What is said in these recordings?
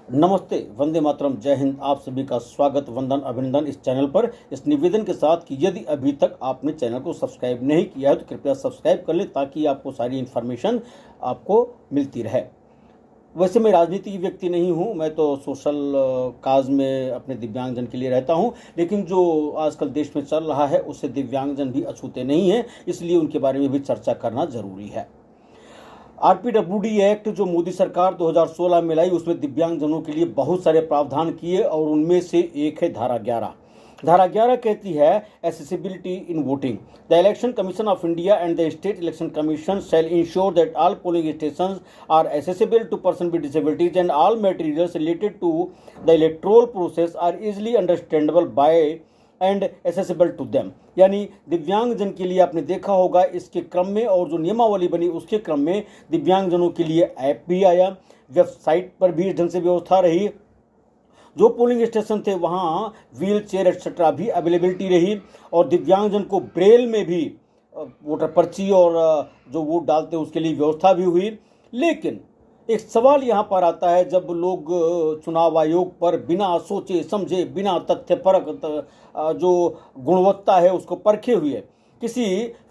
नमस्ते, वंदे मातरम, जय हिंद। आप सभी का स्वागत, वंदन, अभिनंदन इस चैनल पर, इस निवेदन के साथ कि यदि अभी तक आपने चैनल को सब्सक्राइब नहीं किया है तो कृपया सब्सक्राइब कर लें ताकि आपको सारी इन्फॉर्मेशन आपको मिलती रहे। वैसे मैं राजनीतिक व्यक्ति नहीं हूं, मैं तो सोशल काज में अपने दिव्यांगजन के लिए रहता हूं, लेकिन जो आजकल देश में चल रहा है उससे दिव्यांगजन भी अछूते नहीं हैं, इसलिए उनके बारे में भी चर्चा करना जरूरी है। आरपीडब्ल्यूडी एक्ट जो मोदी सरकार 2016 में लाई, उसमें दिव्यांगजनों के लिए बहुत सारे प्रावधान किए और उनमें से एक है धारा 11। धारा 11 कहती है accessibility in voting. The election commission of India and the state election commission shall ensure that all polling stations are accessible to person with disabilities and all materials related to the electoral process are easily understandable by and accessible to them. यानी दिव्यांगजन के लिए आपने देखा होगा इसके क्रम में, और जो नियमावली बनी उसके क्रम में दिव्यांगजनों के लिए ऐप भी आया, वेबसाइट पर भी इस ढंग से व्यवस्था रही, जो पोलिंग स्टेशन थे वहाँ व्हील चेयर एक्सेट्रा भी अवेलेबिलिटी रही, और दिव्यांगजन को ब्रेल में भी वोटर पर्ची और जो वोट डालते हैं उसके लिए व्यवस्था भी हुई। लेकिन एक सवाल यहाँ पर आता है, जब लोग चुनाव आयोग पर बिना सोचे समझे, बिना तथ्य परख जो गुणवत्ता है उसको परखे हुए किसी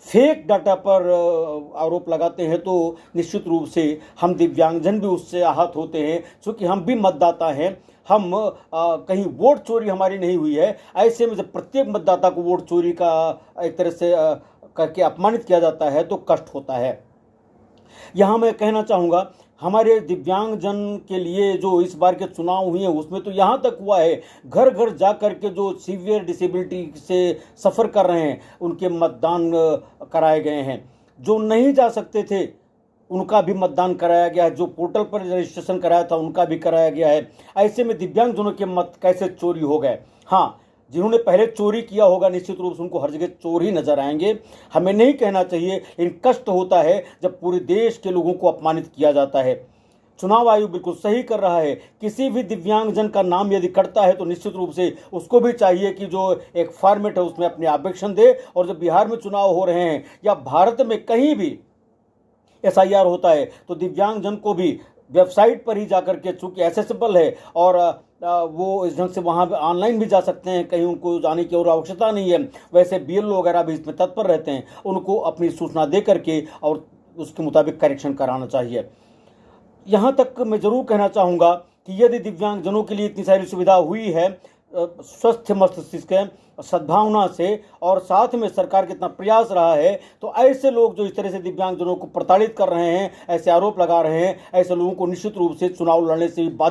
फेक डाटा पर आरोप लगाते हैं, तो निश्चित रूप से हम दिव्यांगजन भी उससे आहत होते हैं, क्योंकि हम भी मतदाता हैं। हम कहीं वोट चोरी हमारी नहीं हुई है, ऐसे में जब प्रत्येक मतदाता को वोट चोरी का एक तरह से करके अपमानित किया जाता है तो कष्ट होता है। यहाँ मैं कहना चाहूँगा, हमारे दिव्यांगजन के लिए जो इस बार के चुनाव हुए हैं उसमें तो यहाँ तक हुआ है, घर घर जा कर के जो सीवियर डिसेबिलिटी से सफ़र कर रहे हैं उनके मतदान कराए गए हैं, जो नहीं जा सकते थे उनका भी मतदान कराया गया है, जो पोर्टल पर रजिस्ट्रेशन कराया था उनका भी कराया गया है। ऐसे में दिव्यांगजनों के मत कैसे चोरी हो गए? हाँ, जिन्होंने पहले चोरी किया होगा निश्चित रूप से उनको हर जगह चोर ही नजर आएंगे। हमें नहीं कहना चाहिए, लेकिन कष्ट होता है जब पूरे देश के लोगों को अपमानित किया जाता है। चुनाव आयोग बिल्कुल सही कर रहा है, किसी भी दिव्यांगजन का नाम यदि कटता है तो निश्चित रूप से उसको भी चाहिए कि जो एक फॉर्मेट है उसमें अपने ऑब्जेक्शन दे। और जब बिहार में चुनाव हो रहे हैं या भारत में कहीं भी एसआईआर होता है तो दिव्यांगजन को भी वेबसाइट पर ही जाकर के, चूंकि एसेसिबल है और वो इस ढंग से वहाँ ऑनलाइन भी जा सकते हैं, कहीं उनको जाने की और आवश्यकता नहीं है। वैसे बीएलओ वगैरह भी इसमें तत्पर रहते हैं, उनको अपनी सूचना दे करके और उसके मुताबिक करेक्शन कराना चाहिए। यहाँ तक मैं ज़रूर कहना चाहूँगा कि यदि दिव्यांगजनों के लिए इतनी सारी सुविधा हुई है स्वस्थ मस्तिष्क सद्भावना से, और साथ में सरकार का इतना प्रयास रहा है, तो ऐसे लोग जो इस तरह से दिव्यांगजनों को प्रताड़ित कर रहे हैं, ऐसे आरोप लगा रहे हैं, ऐसे लोगों को निश्चित रूप से चुनाव लड़ने से भी बाध्य